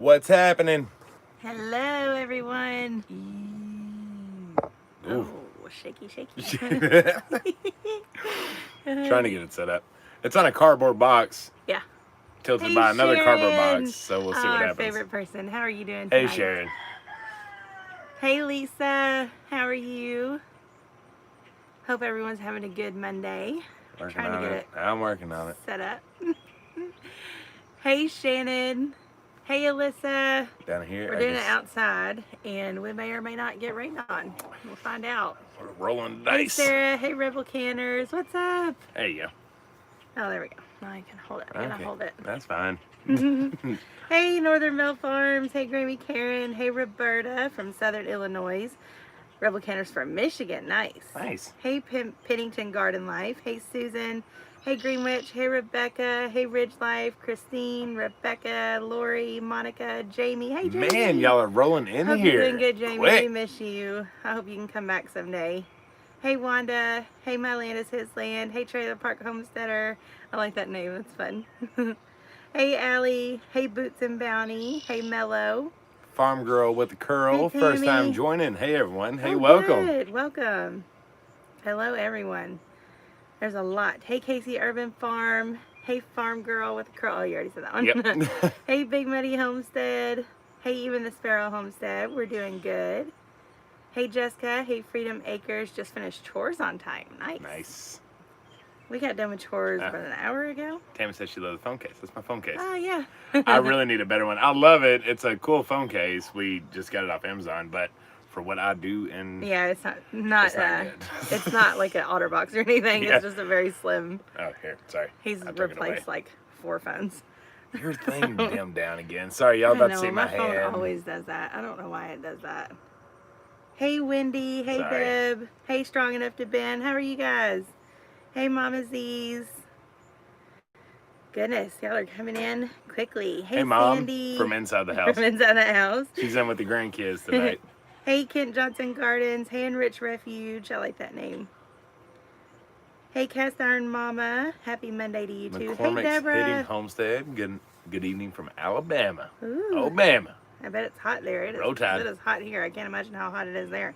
What's happening? Hello, everyone. Ooh. Oh, shaky. Trying to get it set up. It's on a cardboard box, Yeah. tilted Hey, by another cardboard Sharon. box, so we'll see what Our happens. favorite person. How are you doing Hey, tonight? Sharon. Hey, Lisa. How are you? Hope everyone's having a good Monday. Working on it. I'm working on it. Set up. Hey, Shannon. Hey, Alyssa. Down here, We're doing it outside, and we may or may not get rained on. We'll find out. We're rolling Hey, dice. Sarah. Hey, Rebel Canners. What's up? There you go. Oh, there we go. Now I can hold it. I gotta hold it. That's fine. Hey, Northern Mill Farms. Hey, Grammy Karen. Hey, Roberta from Southern Illinois. Rebel Canners from Michigan. Nice. Hey, Pennington Garden Life. Hey, Susan. Hey, Greenwich. Hey, Rebecca. Hey, Ridge Life. Christine, Rebecca, Lori, Monica, Jamie. Hey, Jamie. Man, y'all are rolling in hope here. You're doing good, Jamie. Quick. We miss you. I hope you can come back someday. Hey, Wanda. Hey, My Land is His Land. Hey, Trailer Park Homesteader. I like that name. It's fun. Hey, Allie. Hey, Boots and Bounty. Hey, Mello. Farm girl with the curl. Hey, First time Tammy. joining. Hey, everyone. Hey, Oh, welcome. Good. Welcome. Hello, everyone. There's a lot. Hey, Casey Urban Farm. Hey, Farm Girl with the Curl. Oh, you already said that one. Yep. Hey, Big Muddy Homestead. Hey, Even the Sparrow Homestead. We're doing good. Hey, Jessica. Hey, Freedom Acres. Just finished chores on time. Nice. We got done with chores about an hour ago. Tammy said she loved the phone case. That's my phone case. Oh, yeah. I really need a better one. I love it. It's a cool phone case. We just got it off Amazon, but for what I do and Yeah, it's not good. it's not like an OtterBox or anything. Yeah. It's just a very slim. Oh, here, sorry. He's I took it away. replaced like 4 phones. Your thing dimmed down again. Sorry, y'all about to see my phone hand. always does that. I don't know why it does that. Hey, Wendy. Hey, Sorry. Deb. Hey, Strong Enough to Bend. How are you guys? Hey, Mama Z's. Goodness, y'all are coming in quickly. Hey, Mom, Sandy. from inside the house. From inside the house. She's in with the grandkids tonight. Hey, Kent Johnson Gardens. Hey, Enrich Refuge. I like that name. Hey, Cast Iron Mama. Happy Monday to you too. Hey, McCormick's Deborah. Hitting Homestead. Good evening from Alabama. Ooh. Alabama. I bet it's hot there. It is. Roll Tide. It is hot here. I can't imagine how hot it is there.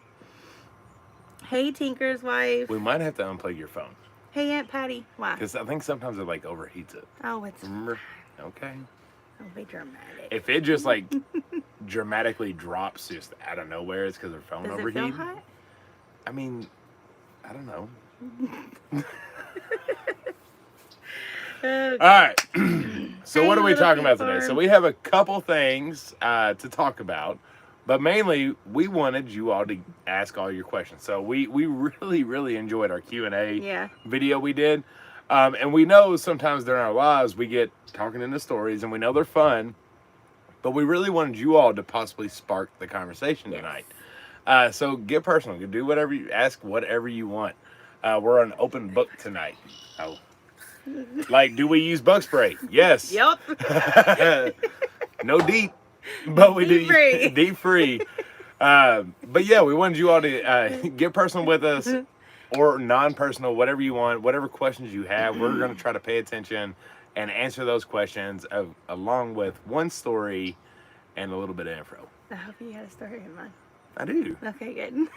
Hey, Tinker's wife. We might have to unplug your phone. Hey, Aunt Patty. Why? Because I think sometimes it like overheats it. Oh, it's Remember? Okay. Don't be dramatic. If it just like dramatically drops just out of nowhere, it's because her phone Does overheated. it feel hot? I mean, I don't know. Okay. All right. So Hey, what are we Little talking Pea about today? Farm. So we have a couple things to talk about, but mainly we wanted you all to ask all your questions. So we really enjoyed our Q&A video we did. And we know sometimes during our lives we get talking into stories and we know they're fun, but we really wanted you all to possibly spark the conversation tonight. So get personal. Do whatever you ask, whatever you want. We're an open book tonight. Oh. Like, do we use bug spray? Yes. Yup. No deep, but we Deep do free. deep free. But yeah, we wanted you all to get personal with us or non-personal, whatever you want, whatever questions you have. We're going to try to pay attention and answer those questions along with one story and a little bit of info. I hope you had a story in mind. I do. Okay, good.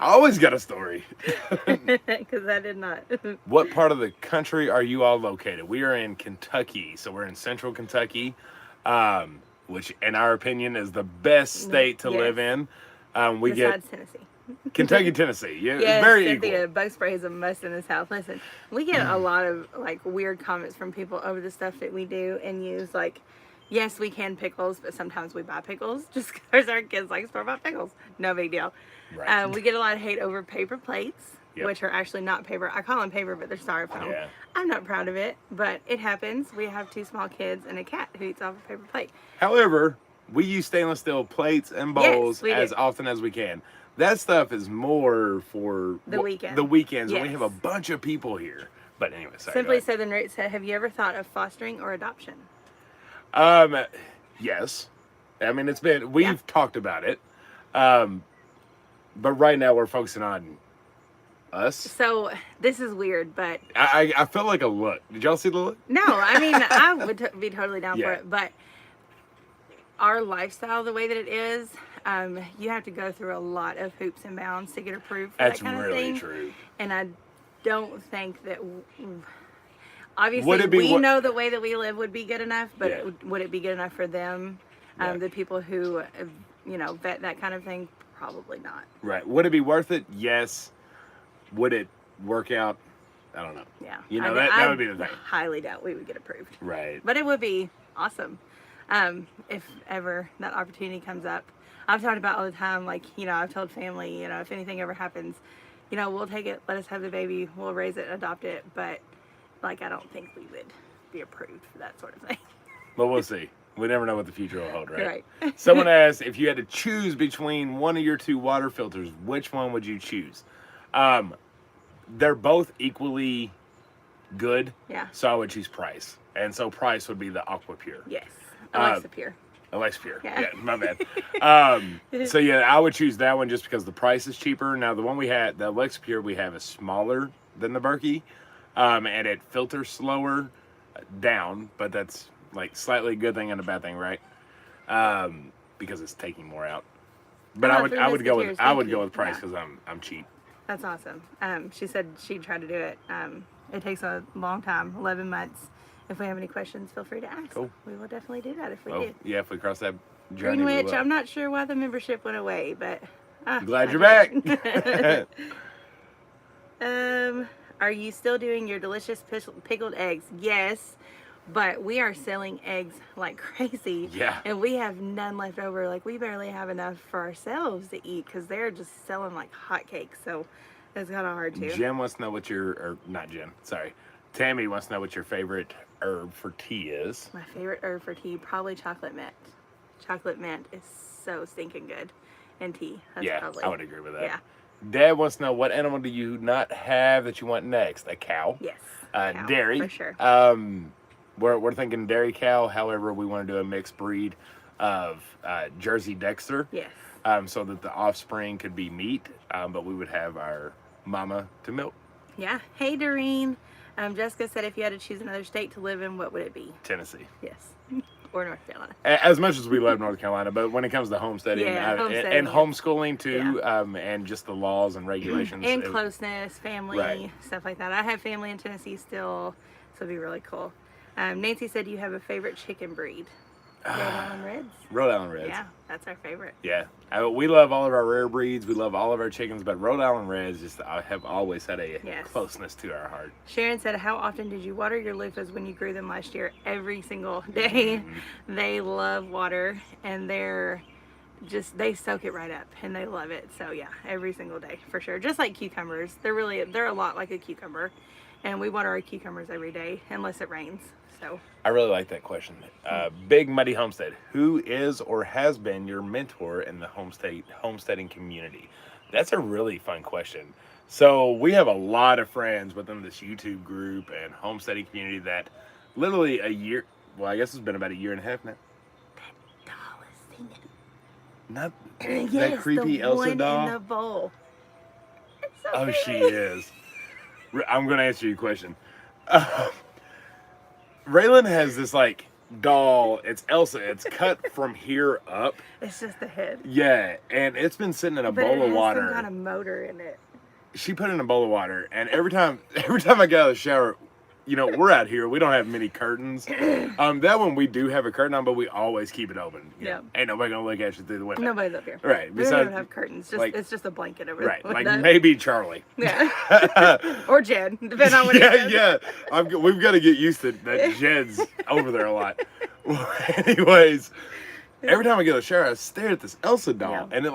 I always got a story. Because I did not. What part of the country are you all located? We are in Kentucky, so we're in central Kentucky, which in our opinion is the best state to live in. We Besides get Tennessee. Kentucky, Tennessee. Yeah, Yes, very Cynthia, equal. bug spray is a must in this house. Listen, we get a lot of like weird comments from people over the stuff that we do and use. Like, yes, we can pickles, but sometimes we buy pickles just because our kids like store-bought pickles. No big deal. Right. We get a lot of hate over paper plates, Yep. which are actually not paper. I call them paper, but they're styrofoam. Yeah. I'm not proud of it, but it happens. We have 2 small kids and a cat who eats off a paper plate. However, we use stainless steel plates and bowls we as do. often as we can. That stuff is more for The weekend. The weekends when we Yes. have a bunch of people here. But anyway, sorry. Simply Southern Roots said, have you ever thought of fostering or adoption? Yes. I mean, we've talked about it. But right now we're focusing on us. So this is weird, but I felt like a look. Did y'all see the look? no, I mean, I would be totally down for Yeah. it, but our lifestyle, the way that it is, you have to go through a lot of hoops and bounds to get approved for that kind of thing. That's really true. And I don't think that, obviously, we know the way that we live would be good enough, but would it be good enough for them? The people who, vet that kind of thing, probably not. Right. Would it be worth it? Yes. Would it work out? I don't know. Yeah. That would be the thing. I highly doubt we would get approved. Right. But it would be awesome. If ever that opportunity comes up. I've talked about all the time, like, I've told family, if anything ever happens, we'll take it, let us have the baby, we'll raise it, adopt it, but, like, I don't think we would be approved for that sort of thing. Well, we'll see. We never know what the future will hold, right? Right. Someone asked, if you had to choose between one of your two water filters, which one would you choose? They're both equally good. Yeah. So I would choose Price. And so Price would be the Aqua Pure. Yes. Alexa Pure. Alexa Pure. Yeah. My bad. So yeah, I would choose that one just because the price is cheaper. Now the one we had, the Alexa Pure we have, is smaller than the Berkey, and it filters slower down. But that's like slightly a good thing and a bad thing, right? Because it's taking more out. But I would go with Price because I'm cheap. That's awesome. She said she'd try to do it. It takes a long time, 11 months. If we have any questions, feel free to ask. Cool. We will definitely do that if we do. Yeah, if we cross that journey. Greenwich, I'm not sure why the membership went away, but glad you're back. Are you still doing your delicious pickled eggs? Yes, but we are selling eggs like crazy. Yeah. And we have none left over. Like, we barely have enough for ourselves to eat because they're just selling like hotcakes. So it's kind of hard to. Jen wants to know what Tammy wants to know what your favorite herb for tea is. My favorite herb for tea, probably chocolate mint. Chocolate mint is so stinking good in tea. I would agree with that. Yeah. Dad wants to know, what animal do you not have that you want next? A cow. Yes. Cow, dairy. For sure. We're thinking dairy cow. However, we want to do a mixed breed of Jersey Dexter. Yes. So that the offspring could be meat, but we would have our mama to milk. Yeah. Hey, Doreen. Jessica said, if you had to choose another state to live in, what would it be? Tennessee. Yes. Or North Carolina. As much as we love North Carolina, but when it comes to homesteading, and homeschooling too, and just the laws and regulations. And closeness, family, stuff like that. I have family in Tennessee still, so it'd be really cool. Nancy said, you have a favorite chicken breed? Rhode Island Reds. Rhode Island Reds. Yeah, that's our favorite. Yeah. We love all of our rare breeds. We love all of our chickens, but Rhode Island Reds have always had a closeness to our heart. Sharon said, how often did you water your loofahs when you grew them last year? Every single day. Mm-hmm. They love water, and they soak it right up, and they love it. So yeah, every single day for sure. Just like cucumbers. They're a lot like a cucumber, and we water our cucumbers every day unless it rains. So I really like that question. Big Muddy Homestead, who is or has been your mentor in the homesteading community? That's a really fun question. So we have a lot of friends within this YouTube group and homesteading community that literally I guess it's been about 1.5 years now. That doll is singing. Not yes, that creepy the Elsa one doll? in the bowl. So good. She is. I'm going to answer your question. Raylan has this like doll. It's Elsa. It's cut from here up. It's just the head. Yeah, and it's been sitting in a bowl of water. Some kind of motor in it. She put it in a bowl of water, and every time I get out of the shower, we're out here. We don't have many curtains. That one we do have a curtain on, but we always keep it open. Yeah. Ain't nobody gonna look at you through the window. Nobody's up here. Right. We don't even have curtains. It's just a blanket over there. Right. Like maybe Charlie. Yeah. Or Jen, depending on what he says. Yeah. We've got to get used to that Jed's over there a lot. Anyways, every time I get out of the shower, I stare at this Elsa doll, and it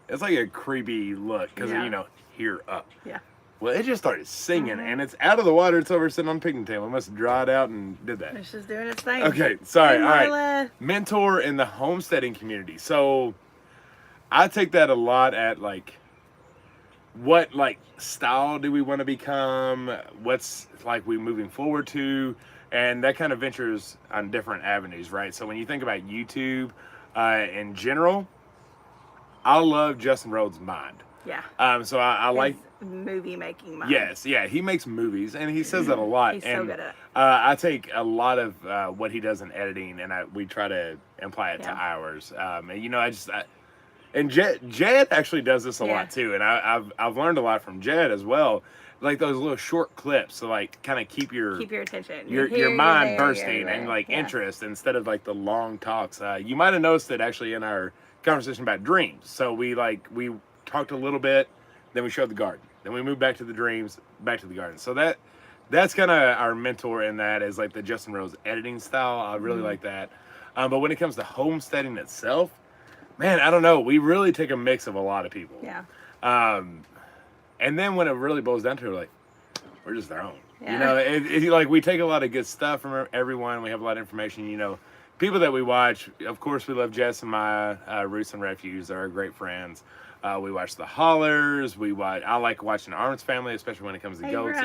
it's like a creepy look because here up. Yeah. Well, it just started singing, and it's out of the water. It's over sitting on the picnic table. It must have dried out and did that. It's just doing its thing. Okay, sorry. All right. Mentor in the homesteading community. So I take that a lot at what style do we want to become? What's we moving forward to? And that kind of ventures on different avenues, right? So when you think about YouTube in general, I love Justin Rhodes' Mind. Yeah. So I like movie making mind. Yes, yeah, he makes movies, and he says that a lot. He's so good at it. I take a lot of what he does in editing, and we try to apply it to ours. And and Jed actually does this a lot too, and I've learned a lot from Jed as well. Like those little short clips to like kind of keep your attention, your mind bursting and like interest instead of like the long talks. You might have noticed it actually in our conversation about dreams. So we talked a little bit, then we showed the garden, then we moved back to the dreams, back to the garden. So that's kind of our mentor in that is like the Justin Rose editing style. I really like that. But when it comes to homesteading itself, man, I don't know. We really take a mix of a lot of people. Yeah. And then when it really boils down to it, like, we're just our own. Yeah. Like we take a lot of good stuff from everyone. We have a lot of information. People that we watch. Of course, we love Jess and Maya. Roots and Refuge. They're our great friends. We watch the Hollers. I like watching Armin's family, especially when it comes to goats.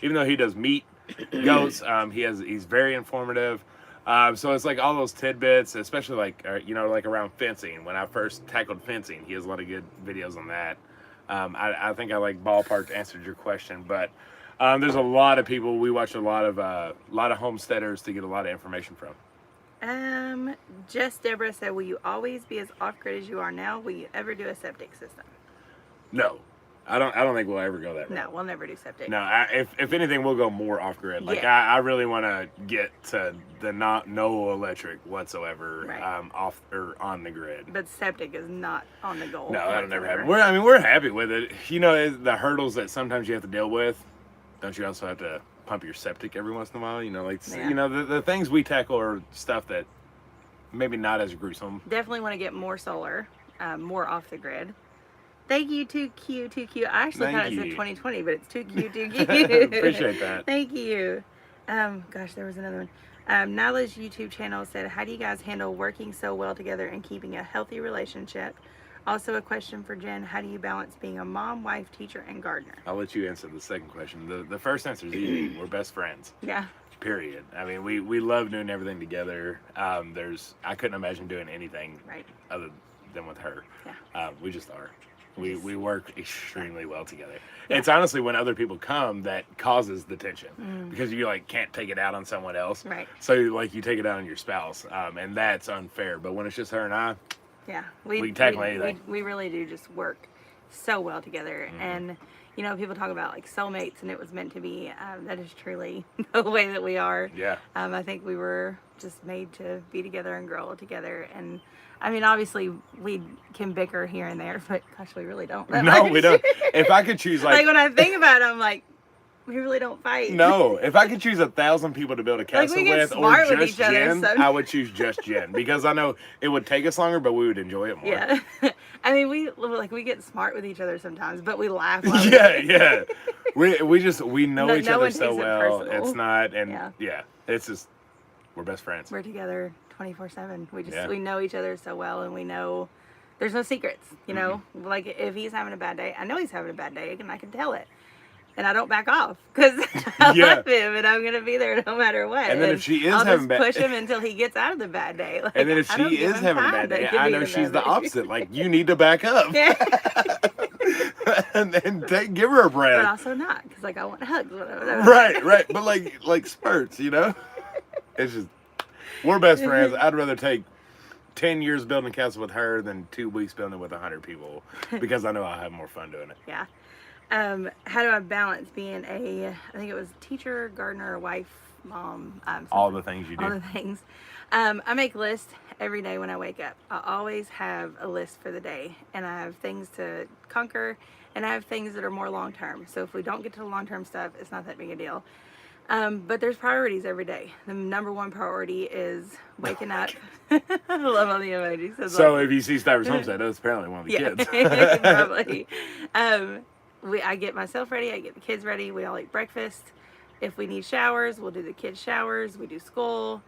Even though he does meat goats, he's very informative. So it's like all those tidbits, especially like around fencing. When I first tackled fencing, he has a lot of good videos on that. I think I like ballpark answered your question, but there's a lot of people. We watch a lot of homesteaders to get a lot of information from. Just Deborah said, will you always be as off-grid as you are now? Will you ever do a septic system? No. I don't think we'll ever go that route. No, we'll never do septic. No, if anything, we'll go more off-grid. Like, I really want to get to the no electric whatsoever off or on the grid. But septic is not on the goal. No, that'll never happen. We're happy with it. The hurdles that sometimes you have to deal with, don't you also have to pump your septic every once in a while? The things we tackle are stuff that maybe not as gruesome. Definitely want to get more solar, more off the grid. Thank you, 2Q. I actually thought it said 2020, but it's 2Q. Appreciate that. Thank you. Gosh, there was another one. Nyla's YouTube channel said, how do you guys handle working so well together and keeping a healthy relationship? Also a question for Jen, how do you balance being a mom, wife, teacher, and gardener? I'll let you answer the second question. The first answer is easy. We're best friends. Yeah. Period. I mean, we love doing everything together. I couldn't imagine doing anything other than with her. Yeah. We just are. We work extremely well together. Yeah. It's honestly when other people come that causes the tension because you can't take it out on someone else. Right. So you take it out on your spouse, and that's unfair. But when it's just her and I, we can tackle anything. We really do just work so well together, and people talk about like soulmates, and it was meant to be. That is truly the way that we are. Yeah. I think we were just made to be together and grow together, and I mean, obviously, we can bicker here and there, but gosh, we really don't. No, we don't. If I could choose, like when I think about it, I'm like, we really don't fight. No, if I could choose 1,000 people to build a castle with, or just Jen, I would choose just Jen because I know it would take us longer, but we would enjoy it more. Yeah, I mean, we get smart with each other sometimes, but we laugh. Yeah. We know each other so well. It's not, and it's just we're best friends. We're together 24/7. We know each other so well, and we know there's no secrets. Like if he's having a bad day, I know he's having a bad day, and I can tell it, and I don't back off because I love him, and I'm gonna be there no matter what. And then if she is I'll having just push him until he gets out of the bad day. And then if she is having a bad day, I know she's the opposite. Like you need to back up. and give her a breath. But also not because I want hugs. Right. But like spurts, It's just. We're best friends. I'd rather take 10 years building a castle with her than 2 weeks building it with 100 people because I know I'll have more fun doing it. Yeah. How do I balance being I think it was teacher, gardener, wife, mom? All the things you do. All the things. I make lists every day when I wake up. I always have a list for the day, and I have things to conquer, and I have things that are more long-term. So if we don't get to the long-term stuff, it's not that big a deal. But there's priorities every day. The number one priority is waking up. I love all the emojis. So if you see Stivers Homestead, that's apparently one of the kids. Probably. I get myself ready. I get the kids ready. We all eat breakfast. If we need showers, we'll do the kids' showers. We do school.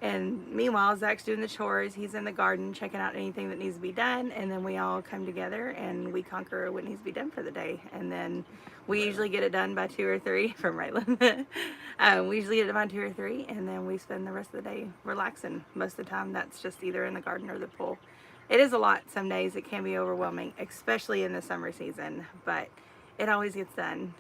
And meanwhile, Zach's doing the chores. He's in the garden checking out anything that needs to be done. And then we all come together and we conquer what needs to be done for the day. And then we usually get it done by 2 or 3 from Raylan. We usually get it done by 2 or 3. And then we spend the rest of the day relaxing. Most of the time, that's just either in the garden or the pool. It is a lot some days. It can be overwhelming, especially in the summer season. But it always gets done.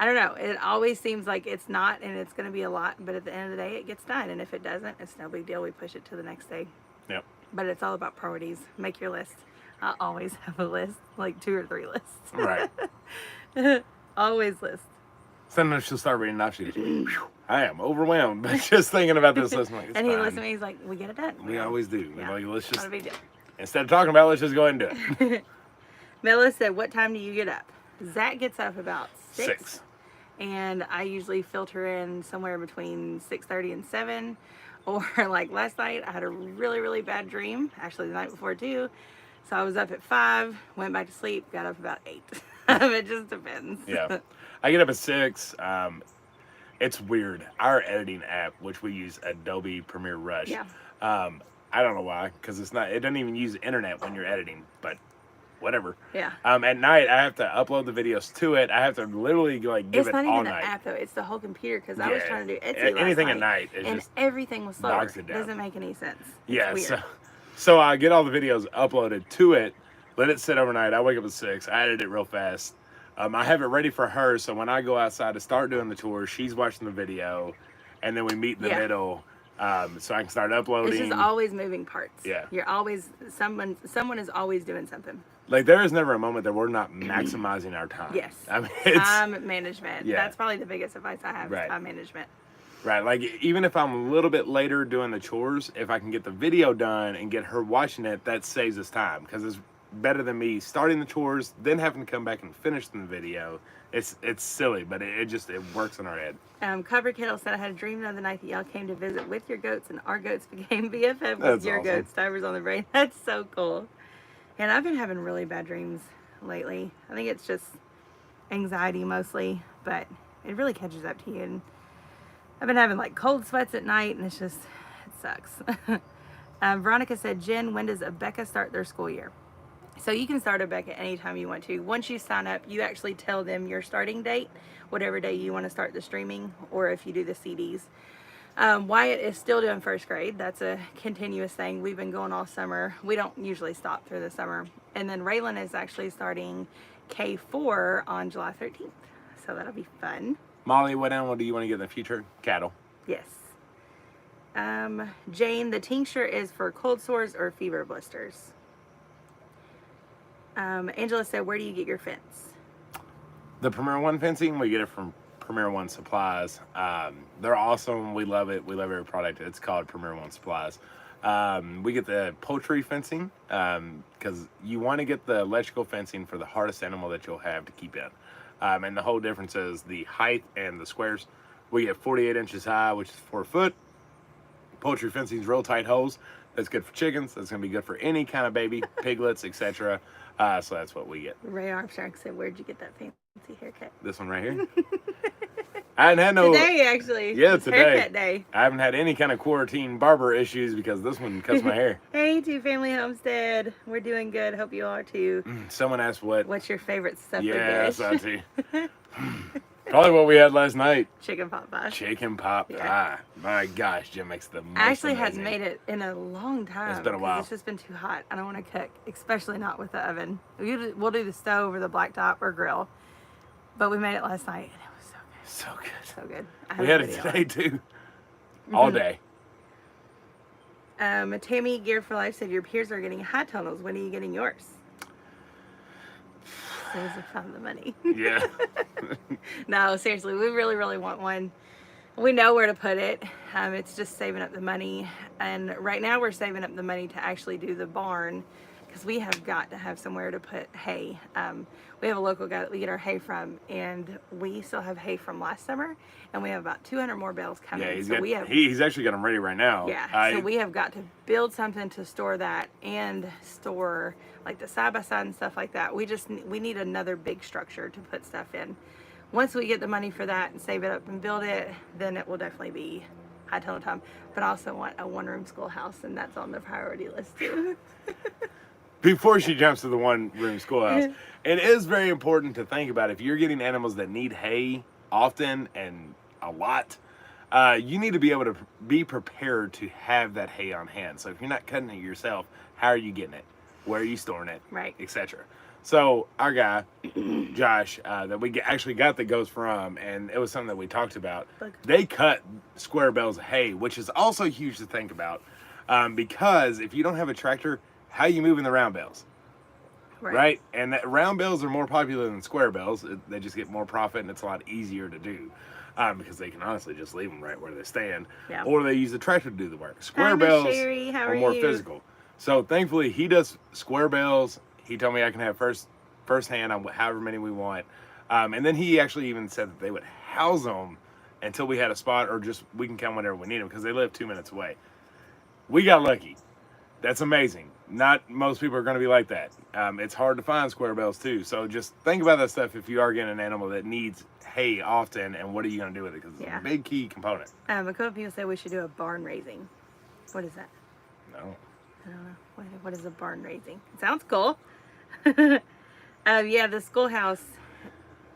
I don't know. It always seems like it's not, and it's going to be a lot. But at the end of the day, it gets done. And if it doesn't, it's no big deal. We push it to the next day. Yep. But it's all about priorities. Make your list. I always have a list, like 2 or 3 lists. Right. Always list. Sometimes she'll start reading off. She goes, I am overwhelmed. But just thinking about this list. Like, and he listens to me. He's like, we get it done. We always do. Yeah. Like, let's just, not a big deal. Instead of talking about it, let's just go ahead and do it. Mela said, what time do you get up? Zach gets up about 6. 6. And I usually filter in somewhere between 6:30 and 7. Or like last night, I had a really, really bad dream. Actually, the night before too. So I was up at 5, went back to sleep, got up about 8. It just depends. Yeah. I get up at 6. It's weird. Our editing app, which we use Adobe Premiere Rush. Yeah. I don't know why, because it doesn't even use the internet when you're editing, but whatever. Yeah. At night, I have to upload the videos to it. I have to literally like give it all night. It's not even an app though. It's the whole computer because I was trying to do Etsy anything last at night, and everything was slower. bogs it down. Doesn't make any sense. Yeah. It's weird. So I get all the videos uploaded to it, let it sit overnight. I wake up at 6. I edit it real fast. I have it ready for her, so when I go outside to start doing the tour, she's watching the video, and then we meet in the middle. So I can start uploading. It's just always moving parts. Yeah. You're always someone is always doing something. Like there is never a moment that we're not maximizing our time. Yes. I mean, it's, time management. Yeah. That's probably the biggest advice I have. Right. Is time management. Right. Like even if I'm a little bit later doing the chores, if I can get the video done and get her watching it, that saves us time because it's better than me starting the chores, then having to come back and finish the video. It's silly, but it works in our head. Cover Kettle said, I had a dream the other night that y'all came to visit with your goats and our goats became BFF with your goats. Stivers on the brain. That's so cool. And I've been having really bad dreams lately. I think it's just anxiety mostly, but it really catches up to you. And I've been having like cold sweats at night and it sucks. Veronica said, Jen, when does Abeka start their school year? So you can start Abeka anytime you want to. Once you sign up, you actually tell them your starting date, whatever day you want to start the streaming, or if you do the CDs. Wyatt is still doing first grade. That's a continuous thing. We've been going all summer. We don't usually stop through the summer. And then Raylan is actually starting K4 on July 13th. So that'll be fun. Molly, what animal do you want to get in the future? Cattle. Yes. Jane, the tincture is for cold sores or fever blisters. Angela said, where do you get your fence? The Premier One fencing, we get it from Premier One Supplies. They're awesome. We love it. We love every product. It's called Premier One Supplies. We get the poultry fencing because you want to get the electrical fencing for the hardest animal that you'll have to keep in. And the whole difference is the height and the squares. We get 48 inches high, which is 4 foot. Poultry fencing is real tight holes. That's good for chickens. That's going to be good for any kind of baby, piglets, etc. So that's what we get. Ray Armstrong said, where'd you get that fancy haircut? This one right here. I haven't had no... Today, actually. Yeah, it's today. Haircut day. I haven't had any kind of quarantine barber issues because this one cuts my hair. Hey, to Family Homestead. We're doing good. Hope you are, too. Someone asked what's your favorite supper dish? Yes, I see. Probably what we had last night. Chicken pot pie. Chicken pot pie. Yeah. My gosh, Jim makes the most I actually amazing. hadn't made it in a long time. It's been a while. It's just been too hot. I don't want to cook, especially not with the oven. We'll do the stove or the blacktop or grill. But we made it last night, and it was so good. So good. So good. We had it today, too. All day. Tammy Gear for Life said, your peers are getting high tunnels. When are you getting yours? As soon as we found the money. Yeah. No, seriously, we really, really want one. We know where to put it. It's just saving up the money. And right now we're saving up the money to actually do the barn because we have got to have somewhere to put hay. We have a local guy that we get our hay from, and we still have hay from last summer, and we have about 200 more bales coming. Yeah, he's actually got them ready right now. Yeah, so we have got to build something to store that and store like the side-by-side and stuff like that. We need another big structure to put stuff in. Once we get the money for that and save it up and build it, then it will definitely be I tell Tom, but I also want a one-room schoolhouse, and that's on the priority list too. Before she jumps to the one-room schoolhouse, it is very important to think about if you're getting animals that need hay often and a lot, you need to be able to be prepared to have that hay on hand. So if you're not cutting it yourself, how are you getting it? Where are you storing it? Right. Etc. So our guy, Josh, that we actually got the goats from, and it was something that we talked about. They cut square bales of hay, which is also huge to think about, because if you don't have a tractor, how are you moving the round bales? Right? And that round bales are more popular than square bales. They just get more profit, and it's a lot easier to do. Because they can honestly just leave them right where they stand. Yeah. Or they use a tractor to do the work. Square bales are more physical. So thankfully, he does square bales. He told me I can have first hand on however many we want. And then he actually even said that they would house them until we had a spot, or just we can come whenever we need them, because they live 2 minutes away. We got lucky. That's amazing. Not most people are going to be like that. It's hard to find square bales too. So just think about that stuff if you are getting an animal that needs hay often, and what are you going to do with it? Because it's a big key component. A couple people say we should do a barn raising. What is that? No. I don't know. What is a barn raising? It sounds cool. Yeah, the schoolhouse.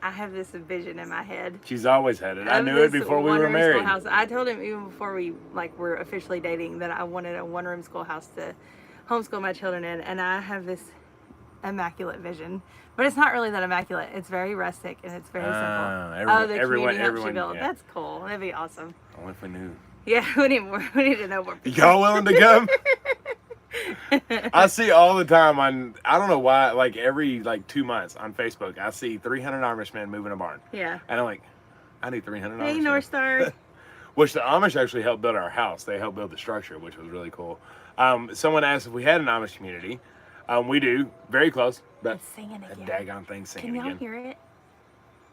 I have this vision in my head. She's always had it. I knew it before we were married. Schoolhouse. I told him even before we were officially dating that I wanted a one-room schoolhouse to homeschool my children in, and I have this immaculate vision. But it's not really that immaculate. It's very rustic and it's very simple. The community helps you build. Yeah. That's cool. That'd be awesome. Only if we knew. Yeah, we need more. We need to know more people. Y'all willing to come? I see all the time I don't know why, like every 2 months on Facebook, I see 300 Amish men moving a barn. Yeah. And I'm like, I need 300 Amish men. Hey, North Star. Which the Amish actually helped build our house. They helped build the structure, which was really cool. Someone asked if we had an Amish community. We do. Very close. But it's singing again. A daggone thing singing again. Can y'all hear it?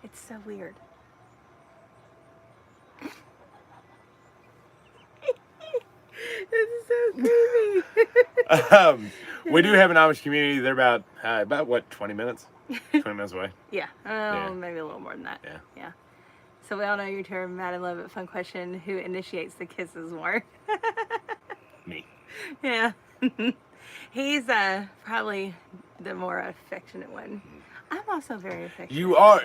It's so weird. This is so creepy. We do have an Amish community. They're about what, 20 minutes? 20 minutes away. Yeah. Maybe a little more than that. Yeah. So we all know your term, Mad in Love, but fun question: who initiates the kisses more? Me. Yeah. He's probably the more affectionate one. I'm also very affectionate. You are.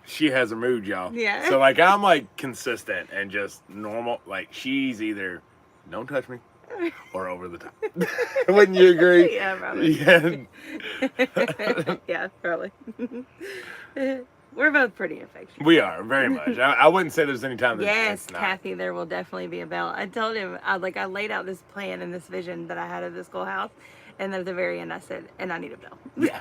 She has a mood, y'all. Yeah. So I'm consistent and just normal. Like she's either don't touch me or over the top. Wouldn't you agree? Yeah, probably. Yeah. Yeah, probably. We're both pretty affectionate. We are, very much. I wouldn't say there's any time that yes, not. Kathy, there will definitely be a bell. I told him, I laid out this plan and this vision that I had of the schoolhouse, and at the very end I said, and I need a bell. Yeah.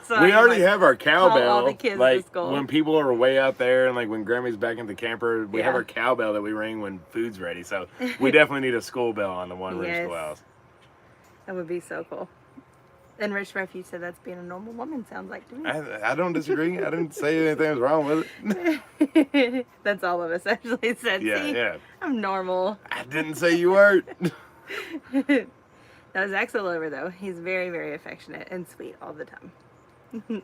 So we already have our cowbell. All the kids to school. When people are way out there, and when Grammy's back in the camper, we have our cowbell that we ring when food's ready. So we definitely need a school bell on the one-room schoolhouse. That would be so cool. And Rich Refuge said that's being a normal woman, sounds like to me. I don't disagree. I didn't say anything was wrong with it. That's all of us actually said. Yeah, see? yeah. I'm normal. I didn't say you weren't. That was Axel over though. He's very, very affectionate and sweet all the time.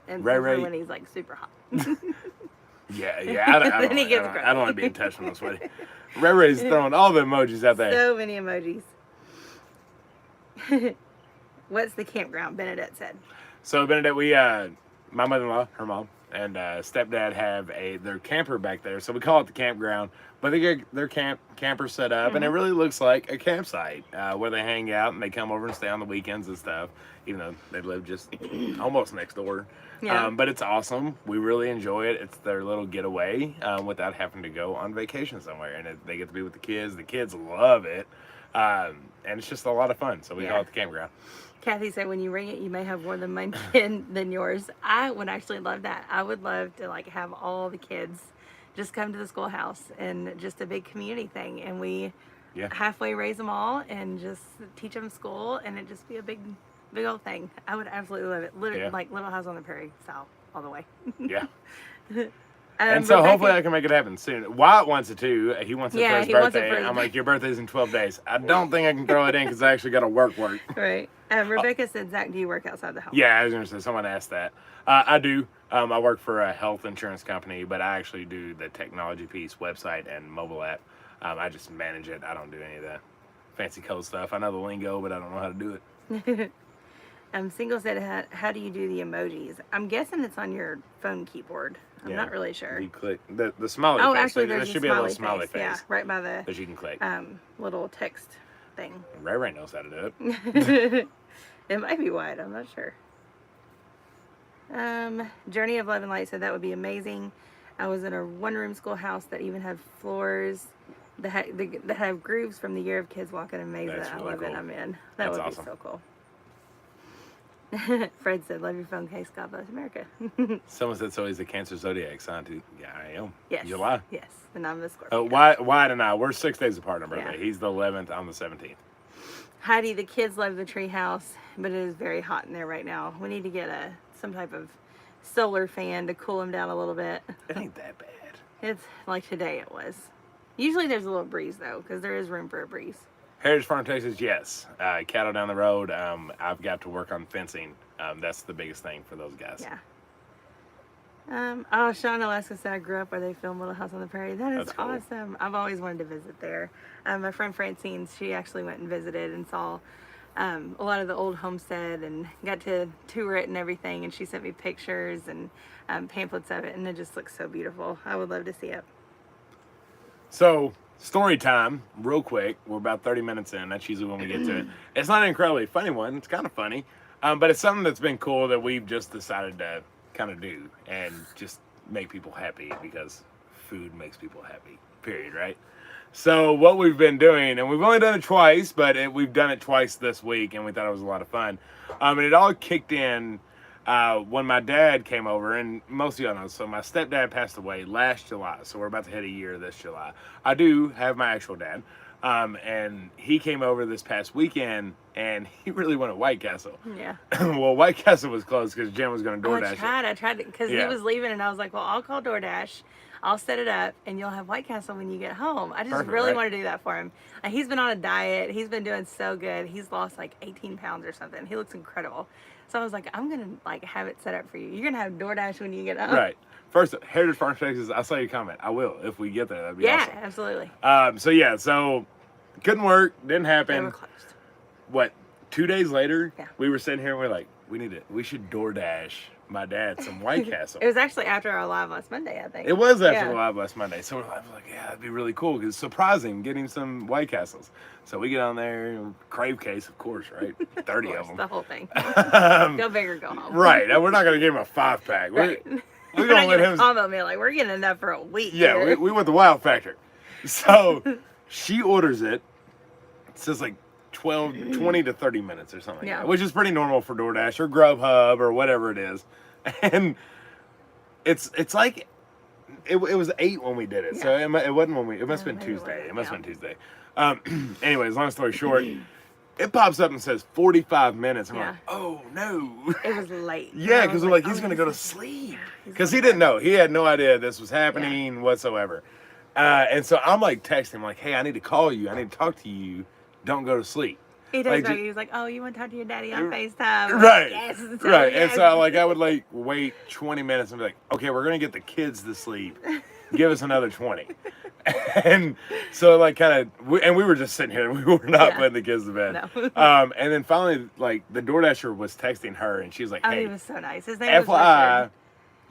And Ray. when he's super hot. Yeah. I don't want to be in touch when I'm sweaty. Ray's throwing all the emojis out there. So many emojis. What's the campground? Benedette said. So Benedette, my mother-in-law, her mom, and stepdad have their camper back there. So we call it the campground. But they get their camper set up, and it really looks like a campsite where they hang out and they come over and stay on the weekends and stuff. Even though they live just almost next door. Yeah. But it's awesome. We really enjoy it. It's their little getaway without having to go on vacation somewhere, and they get to be with the kids. The kids love it, and it's just a lot of fun. So we call it the campground. Kathy said when you ring it, you may have more than mine than yours. I would actually love that. I would love to have all the kids just come to the schoolhouse and just a big community thing, and we halfway raise them all and just teach them school, and it just be a big old thing. I would absolutely love it. Literally like Little House on the Prairie style all the way. Yeah. And so hopefully I can make it happen soon. Wyatt wants it too. He wants it for his birthday. I'm like, your birthday's in 12 days. I don't think I can throw it in because I actually got to work. Right. Rebecca said, Zach, do you work outside the house? Yeah, I was going to say, someone asked that. I do. I work for a health insurance company, but I actually do the technology piece, website and mobile app. I just manage it. I don't do any of the fancy code stuff. I know the lingo, but I don't know how to do it. Single said, how do you do the emojis? I'm guessing it's on your phone keyboard. I'm not really sure. You click the smiley face. Actually, there should be a little smiley face. Yeah, right by the that you can click. little text thing. Ray knows how to do it. It might be white. I'm not sure. Journey of Love and Light said that would be amazing. I was in a one-room schoolhouse that even had floors that have grooves from the year of kids walking amazing. That's really cool. It. I'm in. That would awesome. be so cool. Fred said, love your phone case. God bless America. Someone said, so he's a Cancer zodiac sign too. Yeah, I am. Yes. July. Yes. And I'm the Scorpio. Wyatt and I, we're 6 days apart on our birthday. Yeah. He's the 11th. I'm the 17th. Heidi, the kids love the tree house, but it is very hot in there right now. We need to get some type of solar fan to cool them down a little bit. It ain't that bad. It's like today it was. Usually there's a little breeze though, because there is room for a breeze. Heritage Farm, Texas, yes. Cattle down the road. I've got to work on fencing. That's the biggest thing for those guys. Yeah. Sean Alaska said I grew up where they filmed Little House on the Prairie. That's cool. Awesome. I've always wanted to visit there. My friend Francine, she actually went and visited and saw a lot of the old Homestead and got to tour it and everything. And she sent me pictures and pamphlets of it, and it just looks so beautiful. I would love to see it. So, story time, real quick. We're about 30 minutes in. That's usually when we get to it. It's not an incredibly funny one. It's kind of funny. But it's something that's been cool that we've just decided to kind of do and just make people happy, because food makes people happy, period, right? So what we've been doing, and we've only done it twice, but we've done it twice this week, and we thought it was a lot of fun. And it all kicked in when my dad came over, and most of y'all know, so my stepdad passed away last July, so we're about to hit a year this July. I do have my actual dad, and he came over this past weekend, and he really wanted White Castle. Yeah. Well, White Castle was closed because Jen was going to DoorDash I tried it, because he was leaving, and I was like, well, I'll call DoorDash. I'll set it up, and you'll have White Castle when you get home. I just really want to do that for him. He's been on a diet. He's been doing so good. He's lost like 18 pounds or something. He looks incredible. So I was like, I'm going to have it set up for you. You're going to have DoorDash when you get home. Right. First, Heritage Farm, Texas, I saw your comment. I will. If we get there, that'd be awesome. Yeah, absolutely. So couldn't work. Didn't happen. They were closed. What, 2 days later, we were sitting here and we're like, we should DoorDash my dad some White Castle. It was actually after our live last Monday, I think. It was after the live last Monday. So we're like, yeah, that'd be really cool, because it's surprising getting some White Castles. So we get on there, crave case, of course, right? 30 of them. The whole thing. Go big or go home. Right. We're not going to give him a 5-pack. Right. We're going to let him. Combo meal. Like, we're getting enough for a week. Yeah, we went the Wow Factor. So she orders it. It says like 20 to 30 minutes or something like that, which is pretty normal for DoorDash or Grubhub or whatever it is. And it's like it was 8 when we did it, so it wasn't when it must have been Tuesday. It must have been Tuesday. Anyways, long story short, it pops up and says 45 minutes. I'm like, oh no, it was late. Yeah, because we're like, he's gonna go to sleep, because he didn't know. He had no idea this was happening whatsoever. And so I'm like texting him like, hey, I need to call you. I need to talk to you. Don't go to sleep. He does. He was like, "Oh, you want to talk to your daddy on FaceTime?" Right. Yes. Right. And so I would like wait 20 minutes and be like, "Okay, we're gonna get the kids to sleep. Give us another 20." And so like we were just sitting here. We were not putting the kids to bed. No. And then finally, like the DoorDasher was texting her, and she's like, "Hey, he was so nice. His name was FYI,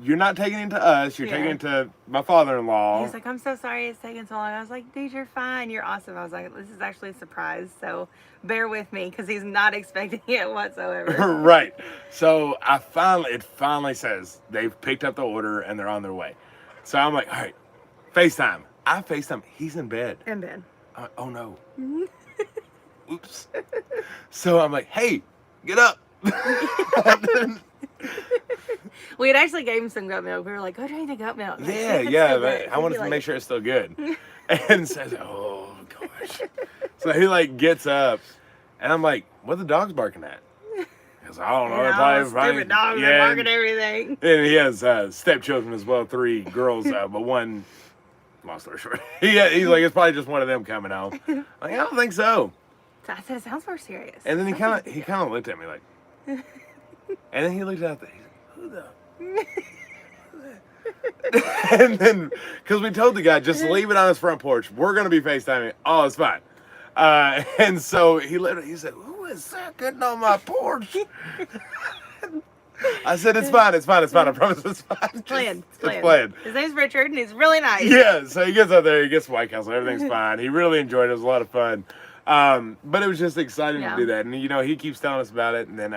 you're not taking it to us. You're taking it to my father-in-law." He's like, "I'm so sorry it's taking so long." I was like, "Dude, you're fine. You're awesome." I was like, "This is actually a surprise, so bear with me," because he's not expecting it whatsoever. Right. So it finally says they've picked up the order and they're on their way. So I'm like, all right, FaceTime. I FaceTime. He's in bed. In bed. Oh no. Oops. So I'm like, hey, get up. We had actually gave him some goat milk. We were like, go drink the goat milk. Yeah. I wanted to make sure it's still good. And says, oh gosh. So he like gets up, and I'm like, what are the dogs barking at? He goes, I don't know. Stupid dogs are barking everything. And he has stepchildren as well, 3 girls, but one, long story short. He's like, it's probably just one of them coming out. I'm like, I don't think so. So I said, it sounds more serious. And then he kind of looked at me like, and then he looked out there. He's like, who the? And then, because we told the guy, just leave it on his front porch. We're going to be FaceTiming. Oh, it's fine. And so he said, who is that getting on my porch? I said, it's fine. I promise it's fine. It's planned. His name's Richard, and he's really nice. Yeah, so he gets up there, he gets White Castle, everything's fine. He really enjoyed it. It was a lot of fun. But it was just exciting to do that. And, he keeps telling us about it. And then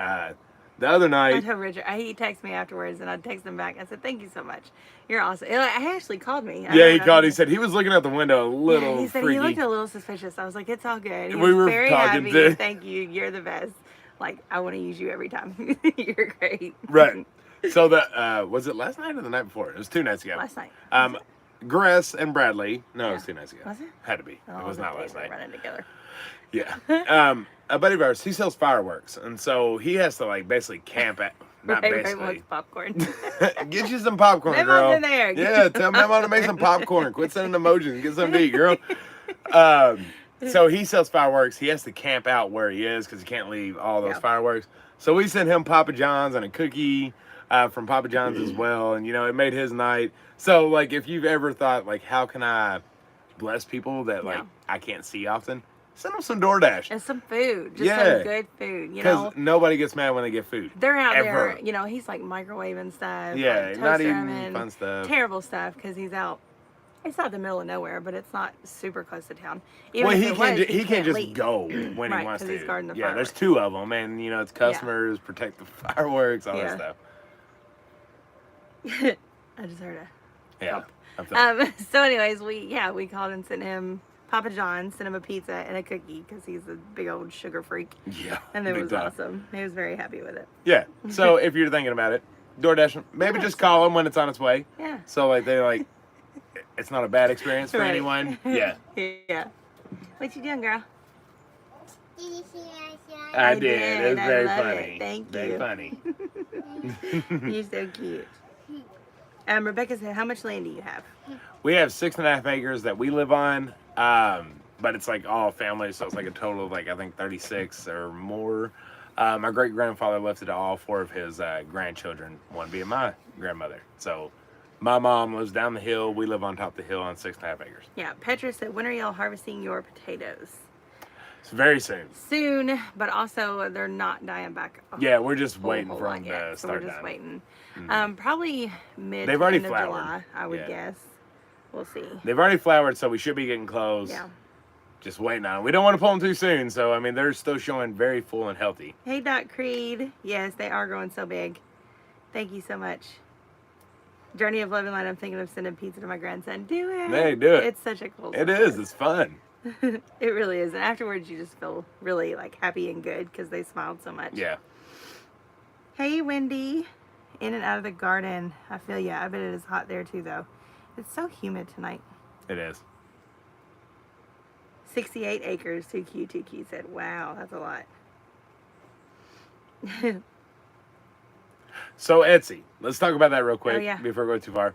the other night... I told Richard, he texted me afterwards, and I texted him back. I said, thank you so much. You're awesome. He actually called me. Yeah, he called. He said he was looking out the window a little he said freaky. He looked a little suspicious. I was like, it's all good. He we was were very talking happy. to... Thank you. You're the best. Like, I want to use you every time. You're great. Right. So was it last night or the night before? It was 2 nights ago. Last night. Gress and Bradley. No, it was 2 nights ago. Was it? Had to be. It was not last night. Running together. Yeah. A buddy of ours, he sells fireworks, and so he has to basically camp at. Not basically. Wants popcorn. Get you some popcorn, Memon's girl. in there. Yeah, tell Memon to make some popcorn. Quit sending emojis. Get something to eat, girl. So he sells fireworks. He has to camp out where he is because he can't leave all those fireworks. So we sent him Papa John's and a cookie from Papa John's as well, and it made his night. So if you've ever thought how can I bless people that I can't see often, send them some DoorDash and some food, just some good food. Because nobody gets mad when they get food. They're out there. He's microwaving stuff. Yeah, not even fun stuff. Terrible stuff because he's out. It's not the middle of nowhere, but it's not super close to town. He can't just go when he wants to. He's guarding the fireworks. There's 2 of them, and it's customers, protect the fireworks, all that stuff. I just heard So anyways, we called and sent him Papa John, sent him a pizza and a cookie because he's a big old sugar freak. Yeah, and it was awesome. He was very happy with it. Yeah. So if you're thinking about it, DoorDash, maybe just call him when it's on its way. Yeah. So it's not a bad experience for anyone. Yeah. Yeah. What you doing, girl? Did you see my I did. It was very funny. It. Thank very you. Very funny. You're so cute. Rebecca said, how much land do you have? We have 6.5 acres that we live on, but it's all family, so it's a total of I think 36 or more. My great grandfather left it to all 4 of his grandchildren, one being my grandmother. So my mom lives down the hill. We live on top of the hill on 6.5 acres. Yeah, Petra said, when are y'all harvesting your potatoes? It's very soon. Soon, but also they're not dying back. Yeah, we're just waiting for them to start we're just dying. waiting. Mm-hmm. Probably mid They've already end flowered. of July, I would guess. We'll see. They've already flowered, so we should be getting close. Yeah. Just waiting on them. We don't want to pull them too soon, so they're still showing very full and healthy. Hey, Doc Creed. Yes, they are growing so big. Thank you so much. Journey of Love and Light, I'm thinking of sending pizza to my grandson. Do it. Hey, do it. It's such a cool It is. It's fun. It really is. And afterwards, you just feel really happy and good because they smiled so much. Yeah. Hey, Wendy. In and out of the garden. I feel ya. I bet it is hot there too, though. It's so humid tonight. It is. 68 acres. 2Q said, wow, that's a lot. So Etsy, let's talk about that real quick before we go too far.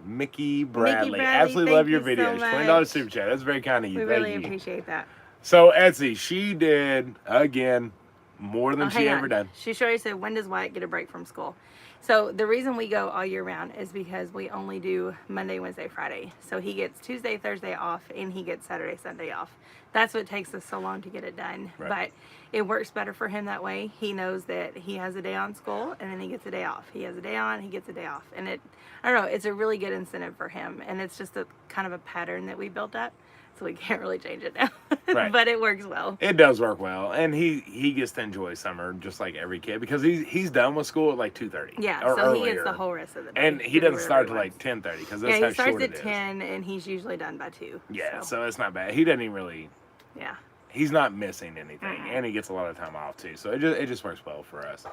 Mickey Bradley, absolutely love your videos. $20 super chat. That's very kind of you. We really appreciate that. So Etsy, she did again more than she ever done. She said, when does Wyatt get a break from school? So the reason we go all year round is because we only do Monday, Wednesday, Friday. So he gets Tuesday, Thursday off, and he gets Saturday, Sunday off. That's what takes us so long to get it done. Right. But it works better for him that way. He knows that he has a day on school, and then he gets a day off. He has a day on, he gets a day off. And I don't know, it's a really good incentive for him. And it's just a kind of a pattern that we built up. So we can't really change it now. Right. But it works well. It does work well. And he gets to enjoy summer just like every kid because he's done with school at 2:30. Yeah, so earlier. He gets the whole rest of the day. And he doesn't start till 10:30 because that's how short it is. He starts at 10 and he's usually done by 2. Yeah, so it's not bad. He doesn't even really... Yeah. He's not missing anything. And he gets a lot of time off too. So it just works well for us.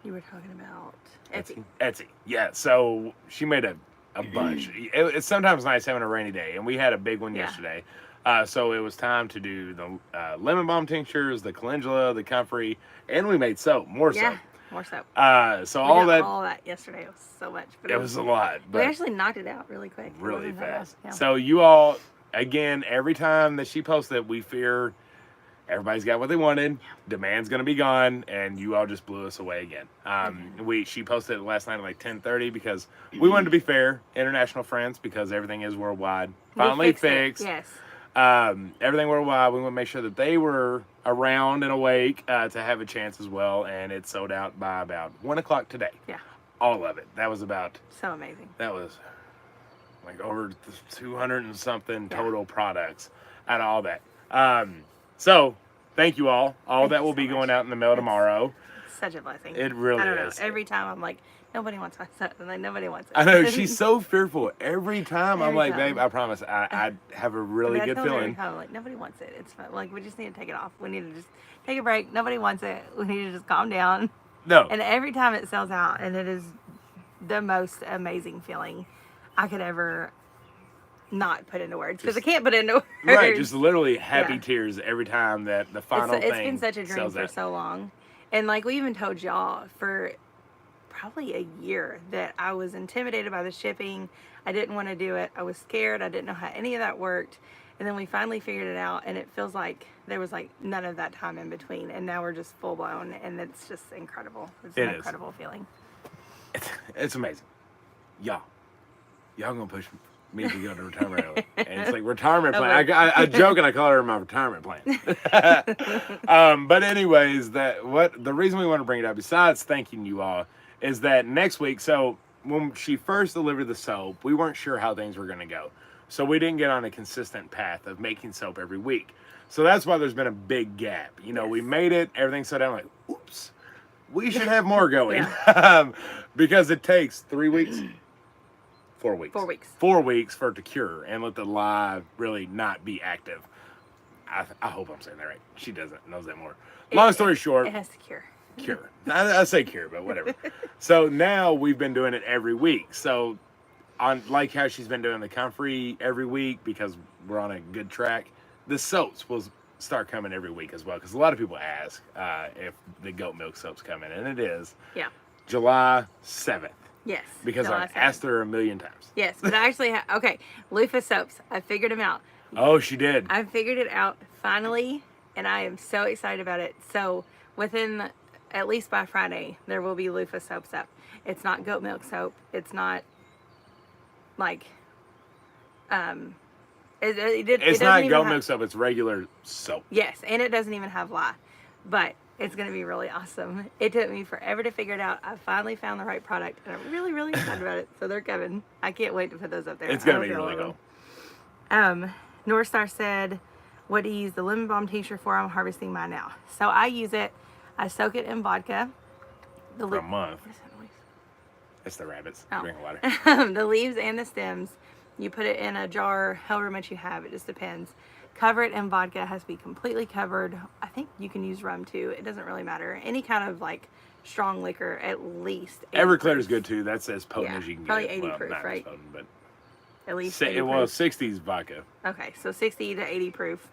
You were talking about Etsy. Yeah, so she made a bunch. It's sometimes nice having a rainy day, and we had a big one yesterday. So it was time to do the lemon balm tinctures, the calendula, the comfrey, and we made soap, more soap. More soap. So all that yesterday. It was so much. But it was a lot. But we actually knocked it out really quick. Really fast. Yeah. So you all, again, every time that she posts it, we fear everybody's got what they wanted. Demand's gonna be gone, and you all just blew us away again. She posted it last night at like 10:30 because we wanted to be fair, international friends, because everything is worldwide. Finally fixed. Yes. Everything worldwide. We want to make sure that they were around and awake to have a chance as well, and it sold out by about 1 o'clock today. Yeah. All of it. That was about. So amazing. That was like over 200 and something total products out of all that. So, thank you all. That will be going out in the mail tomorrow. Such a blessing. It really is. Every time I'm like, nobody wants my stuff. I'm like, nobody wants it. I know. She's so fearful. Every time I'm like, babe, I promise, I have a really good feeling. I'm like, nobody wants it. It's fine. Like, we just need to take it off. We need to just take a break. Nobody wants it. We need to just calm down. No. And every time it sells out, and it is the most amazing feeling I could ever not put into words, because I can't put into words. Right, just literally happy tears every time that the final thing. It's been such a dream for so long. And like we even told y'all for probably a year that I was intimidated by the shipping. I didn't want to do it. I was scared. I didn't know how any of that worked. And then we finally figured it out, and it feels like there was like none of that time in between, and now we're just full blown, and it's just incredible. It's an incredible feeling. It's amazing. Y'all gonna push me to go to retirement early. And it's like retirement plan. I joke and I call her my retirement plan. But anyways, the reason we want to bring it up, besides thanking you all, is that next week, so when she first delivered the soap, we weren't sure how things were going to go. So we didn't get on a consistent path of making soap every week. So that's why there's been a big gap. You know, we made it, everything slowed down, like, oops, we should have more going. Because it takes 3 weeks. 4 weeks. 4 weeks. 4 weeks for it to cure and let the lye really not be active. I hope I'm saying that right. She knows that more. Long story short. It has to cure. Cure. I say cure, but whatever. So now we've been doing it every week. So like how she's been doing the comfrey every week because we're on a good track, the soaps will start coming every week as well. Because a lot of people ask if the goat milk soap's coming, and it is. Yeah. July 7th. Yes. Because I've asked her a million times. Yes, but I actually okay, loofah soaps. I figured them out. Oh, she did. I figured it out finally, and I am so excited about it. So within, at least by Friday, there will be loofah soaps up. It's not goat milk soap. It's not like, it's not goat milk soap. It's regular soap. Yes, and it doesn't even have lye, but it's going to be really awesome. It took me forever to figure it out. I finally found the right product, and I'm really, really excited about it. So they're coming. I can't wait to put those up there. It's going to be really cool. North Star said, what do you use the lemon balm tincture for? I'm harvesting mine now. So I use it. I soak it in vodka. For a month. What is that noise? It's the rabbits drinking water. The leaves and the stems. You put it in a jar, however much you have. It just depends. Cover it in vodka. It has to be completely covered. I think you can use rum too. It doesn't really matter. Any kind of like strong liquor, at least. Everclear is good too. That's as potent as you can probably get. Probably 80 proof, not right? Potent, but at least 80 proof. Well, 60's vodka. Okay, so 60 to 80 proof.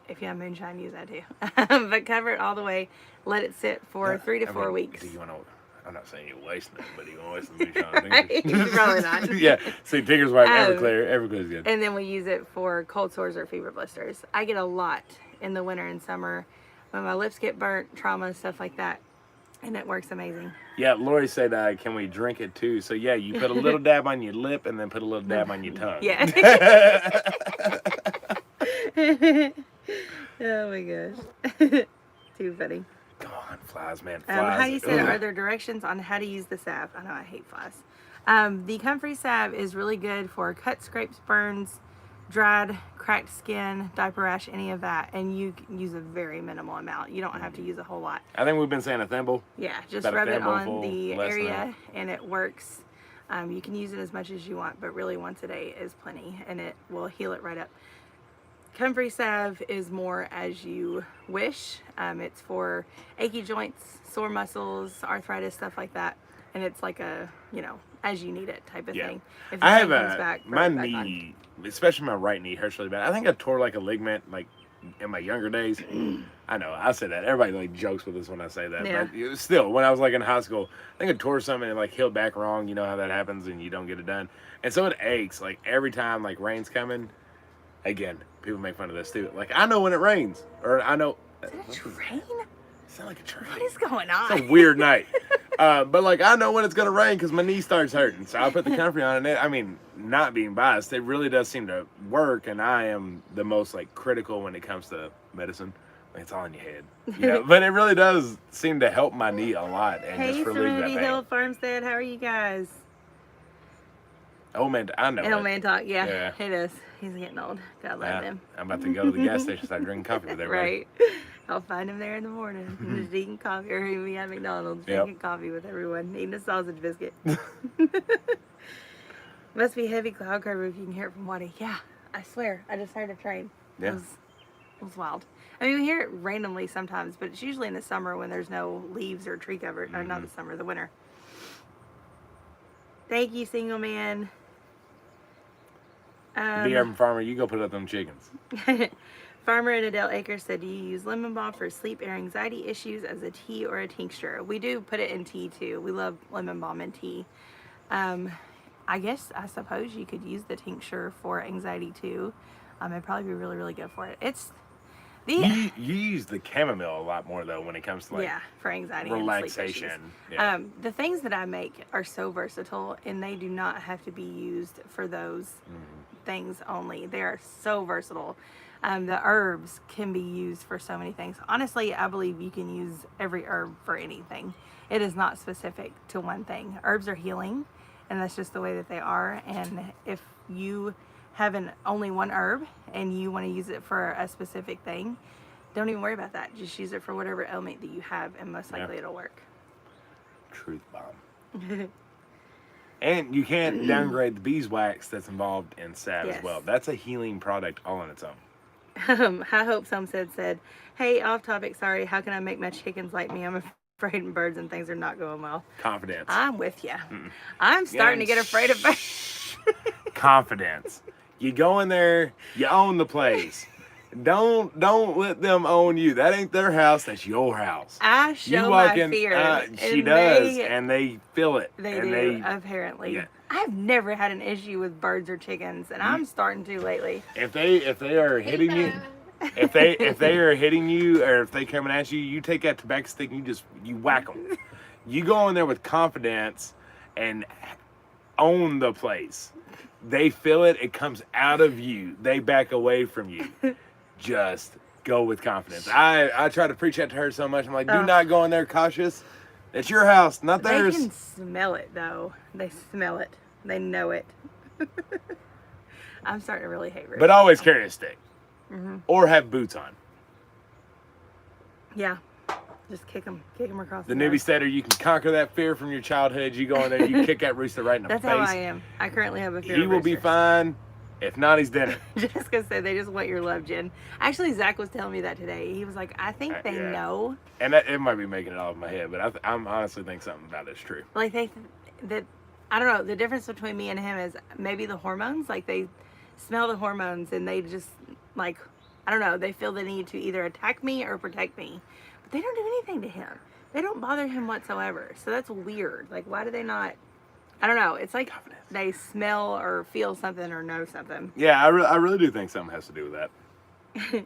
If you have moonshine, use that too. But cover it all the way. Let it sit for 3 to 4 weeks. Do you want to? I'm not saying you're wasting it, but you want to waste the moonshine. You're probably not. Yeah. See, Tinker's Wife, Everclear's good. And then we use it for cold sores or fever blisters. I get a lot in the winter and summer when my lips get burnt, trauma, stuff like that. And it works amazing. Yeah, Lori said, can we drink it too? So yeah, you put a little dab on your lip and then put a little dab on your tongue. Yeah. Oh my gosh. Too funny. Come on, flies, man. Flies. How do you say, are there directions on how to use the salve? I know I hate flies. The comfrey salve is really good for cuts, scrapes, burns, dried, cracked skin, diaper rash, any of that. And you can use a very minimal amount. You don't have to use a whole lot. I think we've been saying a thimble. Yeah, just rub it on the area and it works. You can use it as much as you want, but really once a day is plenty and it will heal it right up. Comfrey salve is more as you wish. It's for achy joints, sore muscles, arthritis, stuff like that. And it's like a, as you need it type of thing. If I have my knee, especially my right knee, hurts really bad. I think I tore like a ligament like in my younger days. I know, I say that. Everybody like jokes with us when I say that. Yeah. But still, when I was like in high school, I think I tore something and like healed back wrong. You know how that happens and you don't get it done. And so it aches like every time like rain's coming. Again, people make fun of this too. Like, I know when it rains, or I know Is it a train? Sound like a train. What is going on? It's a weird night. But like I know when it's gonna rain because my knee starts hurting, so I put the comfy on. And I mean, not being biased, it really does seem to work. And I am the most like critical when it comes to medicine. Like, it's all in your head, you know. But it really does seem to help my knee a lot and just relieve that pain. Hill Farmstead, how are you guys? Old man, I know. Old man talk, yeah, it is. He's getting old. God love him. I'm about to go to the gas station, start drinking coffee with everybody. Right. I'll find him there in the morning, just eating coffee, or me at McDonald's drinking coffee with everyone, eating a sausage biscuit. Must be heavy cloud cover if you can hear it from Waddy. Yeah, I swear, I just heard a train. Yeah. It was wild. I mean, we hear it randomly sometimes, but it's usually in the summer when there's no leaves or tree cover. Or not the summer, the winter. Thank you, single man. Be urban farmer, you go put up them chickens. Farmer in Adele Acres said, do you use lemon balm for sleep or anxiety issues as a tea or a tincture? We do put it in tea too. We love lemon balm in tea. I suppose you could use the tincture for anxiety too. It'd probably be really, really good for it. You use the chamomile a lot more though when it comes to like for anxiety relaxation. And sleep issues. The things that I make are so versatile, and they do not have to be used for those things only. They are so versatile. The herbs can be used for so many things. Honestly, I believe you can use every herb for anything. It is not specific to one thing. Herbs are healing, and that's just the way that they are. And if you have only one herb and you want to use it for a specific thing, don't even worry about that. Just use it for whatever ailment that you have, and most likely it'll work. Truth bomb. And you can't downgrade the beeswax that's involved in salve as well. That's a healing product all on its own. I hope some said, hey, off topic, sorry, how can I make my chickens like me? I'm afraid of birds and things are not going well. Confidence. I'm with you. I'm starting to get afraid of birds. Confidence. You go in there, you own the place. Don't let them own you. That ain't their house. That's your house. I show my fear. She does, and they feel it. They do, apparently. Yeah. I've never had an issue with birds or chickens, and I'm starting to lately. If they are hitting you, if they are hitting you, or if they coming at you, you take that tobacco stick and you whack them. You go in there with confidence and own the place. They feel it. It comes out of you. They back away from you. Just go with confidence. I try to preach that to her so much. I'm like, do not go in there cautious. It's your house, not theirs. They can smell it, though. They smell it. They know it. I'm starting to really hate Ruth. But always carry a stick. Or have boots on. Yeah. Just kick them across the newbie setter, you can conquer that fear from your childhood. You go in there, you kick that rooster right in the face. That's how I am. I currently have a fear. He will be fine. If not, he's dinner. Jessica said they just want your love, Jen. Actually, Zach was telling me that today. He was like, I think they know. And it might be making it all in my head, but I'm honestly think something about it's true. Like that, I don't know. The difference between me and him is maybe the hormones. Like they smell the hormones and they just like, I don't know. They feel the need to either attack me or protect me. But they don't do anything to him. They don't bother him whatsoever. So that's weird. Like, why do they not? I don't know. It's like they smell or feel something or know something. Yeah, I really do think something has to do with that.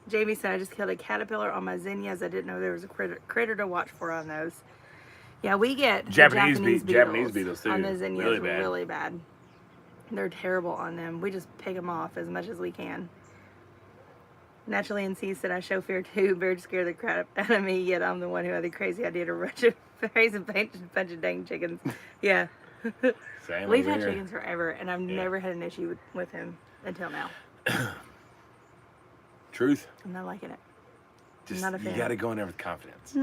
Jamie said, I just killed a caterpillar on my zinnias. I didn't know there was a critter to watch for on those. Yeah, we get Japanese beetles too. On the zinnias really bad. They're terrible on them. We just pick them off as much as we can. Naturally NC said, I show fear too. Birds scare the crap out of me, yet I'm the one who had the crazy idea to rush a raise a bunch of dang chickens. Yeah. We've had chickens forever, and I've never had an issue with him until now. Truth. I'm not liking it. Just, I'm not a fan. You got to go in there with confidence.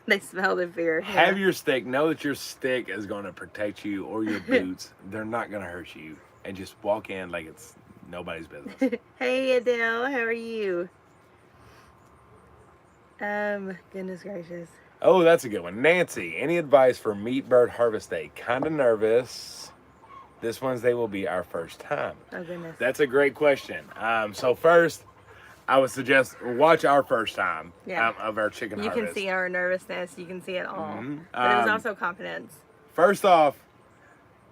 They smell the fear. Have your stick. Know that your stick is going to protect you, or your boots. They're not going to hurt you. And just walk in like it's nobody's business. Hey, Adele. How are you? Goodness gracious. Oh, that's a good one. Nancy, any advice for meat bird harvest day? Kind of nervous. This Wednesday will be our first time. Oh, goodness. That's a great question. So first, I would suggest watch our first time of our chicken harvest. You can see our nervousness. You can see it all. But it was also confidence. First off,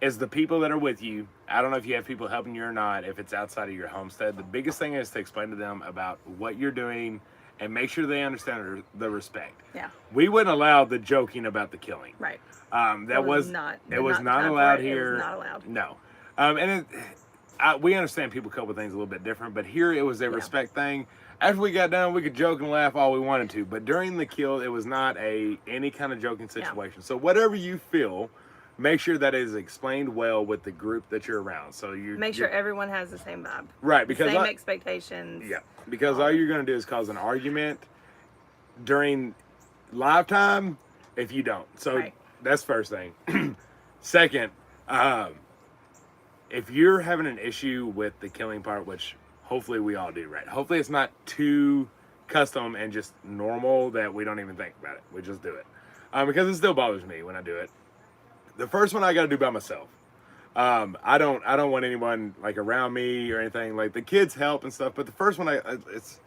is the people that are with you. I don't know if you have people helping you or not, if it's outside of your homestead. The biggest thing is to explain to them about what you're doing and make sure they understand the respect. Yeah. We wouldn't allow the joking about the killing. Right. That was not allowed here. It was not allowed. No. We understand people cope with things a little bit different, but here it was a respect thing. After we got done, we could joke and laugh all we wanted to, but during the kill, it was not any kind of joking situation. So whatever you feel, make sure that is explained well with the group that you're around. So make sure everyone has the same vibe. Right, because same expectations. Yeah, because all you're going to do is cause an argument during live time if you don't. So that's first thing. Second, if you're having an issue with the killing part, which hopefully we all do, right? Hopefully it's not too custom and just normal that we don't even think about it. We just do it. Because it still bothers me when I do it. The first one I got to do by myself. I don't want anyone like around me or anything. Like the kids help and stuff, but the first one it's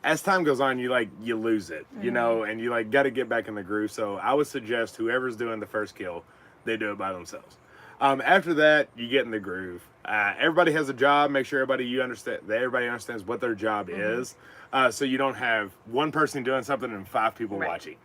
as time goes on, you lose it, you know, and you got to get back in the groove. So I would suggest whoever's doing the first kill, they do it by themselves. After that, you get in the groove. Everybody has a job. Make sure everybody understands what their job is, so you don't have one person doing something and 5 people watching.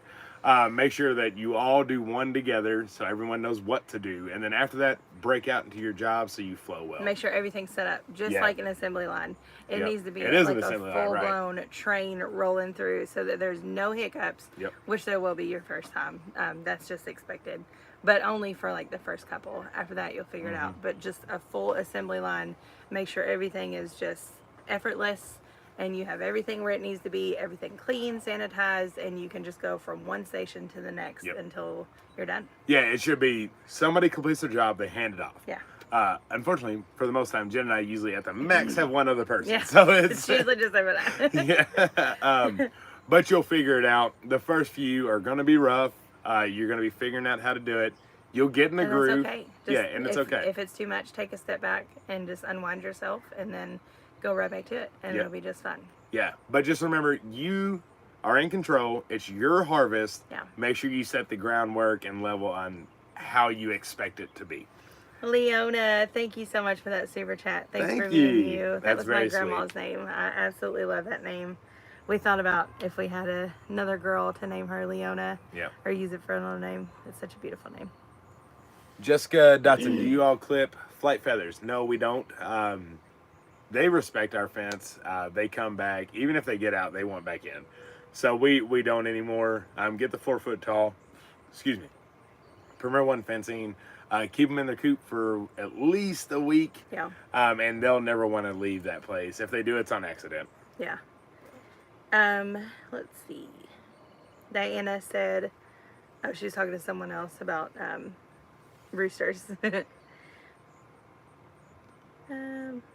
Make sure that you all do one together so everyone knows what to do. And then after that, break out into your job so you flow well. Make sure everything's set up just like an assembly line. It needs to be like a full-blown train rolling through so that there's no hiccups, which there will be your first time. That's just expected. But only for like the first couple. After that, you'll figure it out. But just a full assembly line. Make sure everything is just effortless. And you have everything where it needs to be, everything clean, sanitized, and you can just go from one station to the next until you're done. Yeah, it should be somebody completes their job, they hand it off. Yeah. Unfortunately, for the most time, Jen and I usually at the max have one other person. Yeah. So it's usually just over that. Yeah. But you'll figure it out. The first few are going to be rough. You're going to be figuring out how to do it. You'll get in the groove. Okay. It's okay. If it's too much, take a step back and just unwind yourself, and then go right back to it, and it'll be just fun. Yeah, but just remember, you are in control. It's your harvest. Yeah. Make sure you set the groundwork and level on how you expect it to be. Leona, thank you so much for that super chat. Thanks for meeting you. That was my grandma's name. I absolutely love that name. We thought about if we had another girl to name her Leona, or use it for another name. It's such a beautiful name. Jessica Dotson, do you all clip flight feathers? No, we don't. They respect our fence. They come back. Even if they get out, they want back in. So we don't anymore. Get the 4 foot tall, Premier 1 fencing. Keep them in the coop for at least a week. Yeah. And they'll never want to leave that place. If they do, it's on accident. Yeah. Let's see. Diana said, she was talking to someone else about roosters.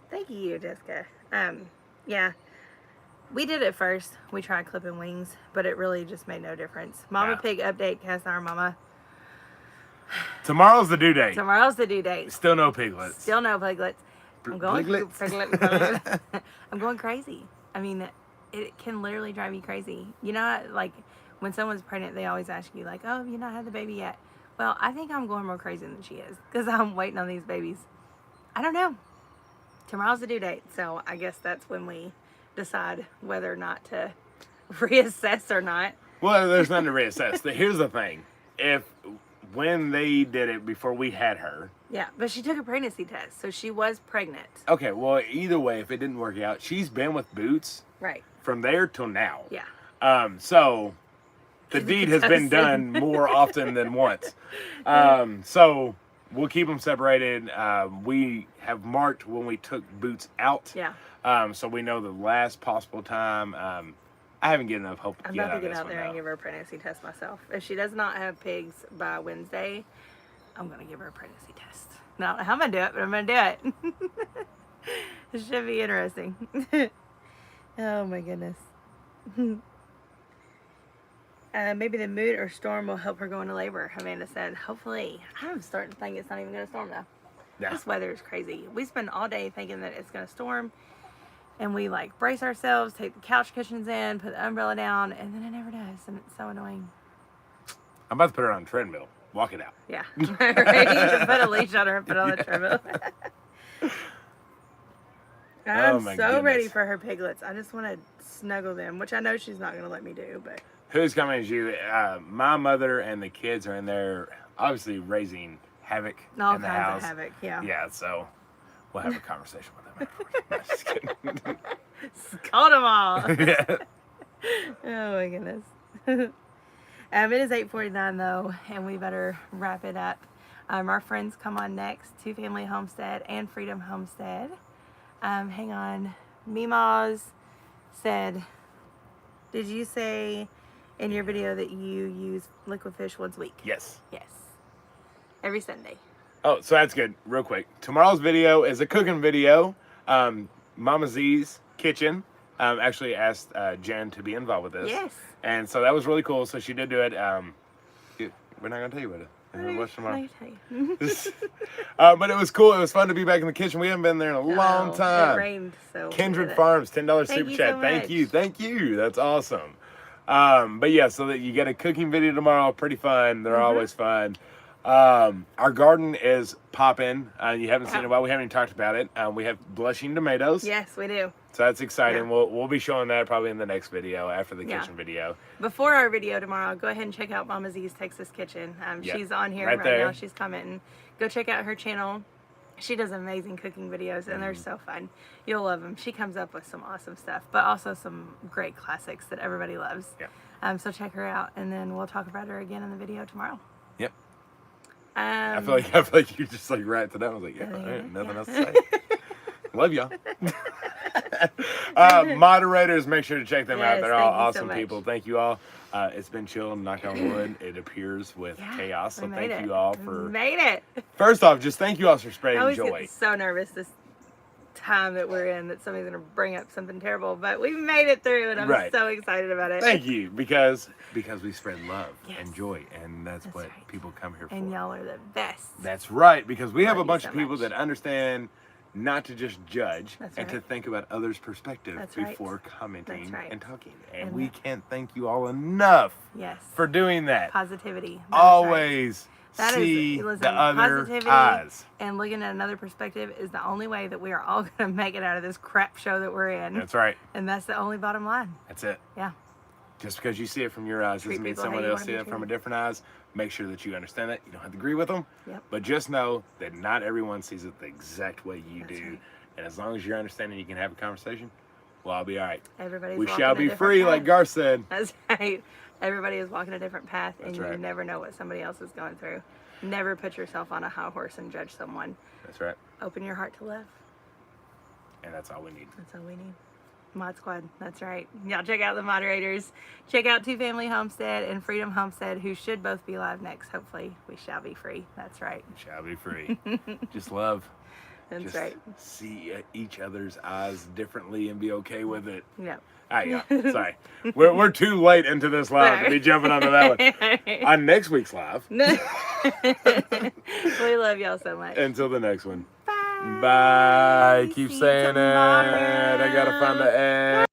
Thank you, Jessica. Yeah, we did it first. We tried clipping wings, but it really just made no difference. Mama Pig update, cast iron mama. Tomorrow's the due date. Tomorrow's the due date. Still no piglets. Still no piglets. I'm going piglets. I'm going crazy. I mean, it can literally drive you crazy. You know, like when someone's pregnant, they always ask you, like, "Oh, you not had the baby yet?" Well, I think I'm going more crazy than she is because I'm waiting on these babies. I don't know. Tomorrow's the due date, so I guess that's when we decide whether or not to reassess or not. Well, there's nothing to reassess. Here's the thing. When they did it before we had her. Yeah, but she took a pregnancy test, so she was pregnant. Okay, well, either way, if it didn't work out, she's been with Boots. Right. From there till now. Yeah. So the deed has been done more often than once. So we'll keep them separated. We have marked when we took Boots out. Yeah. So we know the last possible time. I haven't given enough hope to get out of this. I'm about to get out there and give her a pregnancy test myself. If she does not have pigs by Wednesday, I'm going to give her a pregnancy test. I don't know how I'm going to do it, but I'm going to do it. It should be interesting. Oh my goodness. Maybe the mood or storm will help her go into labor, Amanda said. Hopefully. I'm starting to think it's not even going to storm though. Yeah. This weather is crazy. We spend all day thinking that it's going to storm. And we like brace ourselves, take the couch cushions in, put the umbrella down, and then it never does. And it's so annoying. I'm about to put her on a treadmill. Walk it out. Yeah. Right? You can put a leash on her and put her on the treadmill. I'm so ready for her piglets. I just want to snuggle them, which I know she's not going to let me do, but. Who's coming as you? My mother and the kids are in there, obviously raising havoc in the house. All kinds of havoc, yeah. Yeah, so we'll have a conversation with them afterwards. No, just kidding. Caught them all. Yeah. Oh my goodness. It is 8:49 though, and we better wrap it up. Our friends come on next, Two Family Homestead and Freedom Homestead. Hang on. Mima's said, did you say in your video that you use liquid fish once a week? Yes. Yes. Every Sunday. Oh, so that's good. Real quick. Tomorrow's video is a cooking video. Mama Z's Kitchen actually asked Jen to be involved with this. Yes. And so that was really cool. So she did do it. We're not going to tell you what it is. Watch tomorrow. But it was cool. It was fun to be back in the kitchen. We haven't been there in a long time. It rained, so Kindred Farms, $10 super chat. So Thank you. That's awesome. But yeah, so that you get a cooking video tomorrow. Pretty fun. They're always fun. Our garden is popping. You haven't seen it well. We haven't even talked about it. We have blushing tomatoes. Yes, we do. So that's exciting. Yeah. We'll be showing that probably in the next video after the kitchen video. Before our video tomorrow, go ahead and check out Mama Z's Texas Kitchen. She's on here right now. She's commenting. Go check out her channel. She does amazing cooking videos, and they're so fun. You'll love them. She comes up with some awesome stuff, but also some great classics that everybody loves. Yeah. So check her out, and then we'll talk about her again in the video tomorrow. Yep. I feel like you just like wrapped it up. I was like, yeah, all right, nothing else to say. Love y'all. Moderators, make sure to check them out. They're all awesome people. Thank you all. It's been chill, knock on wood. It appears with chaos. So thank you all for made it. First off, just thank you all for spreading joy. I always get so nervous this time that we're in that somebody's gonna bring up something terrible, but we made it through, and I'm so excited about it. Thank you, because we spread love and joy, and that's what people come here for. And y'all are the best. That's right, because we have a bunch of people that understand not to just judge and to think about others' perspective before commenting and talking. And we can't thank you all enough for doing that. Positivity. Always see the other eyes. And looking at another perspective is the only way that we are all going to make it out of this crap show that we're in. That's right. And that's the only bottom line. That's it. Yeah. Just because you see it from your eyes doesn't mean someone else see it from a different eyes. Make sure that you understand that. You don't have to agree with them. Yep. But just know that not everyone sees it the exact way you do. Right. And as long as you're understanding you can have a conversation, well, I'll be all right. We shall be free, like Gar said. That's right. Everybody is walking a different path, and you never know what somebody else is going through. Never put yourself on a high horse and judge someone. That's right. Open your heart to love. And that's all we need. That's all we need. Mod Squad, that's right. Y'all check out the moderators. Check out Two Family Homestead and Freedom Homestead, who should both be live next. Hopefully, we shall be free. That's right. We shall be free. Just love. That's right. See each other's eyes differently and be okay with it. Yeah. All right, yeah. Sorry. We're too late into this live to be jumping onto that one. On next week's live. We love y'all so much. Until the next one. Bye. Bye. Keep saying it. I gotta find the end.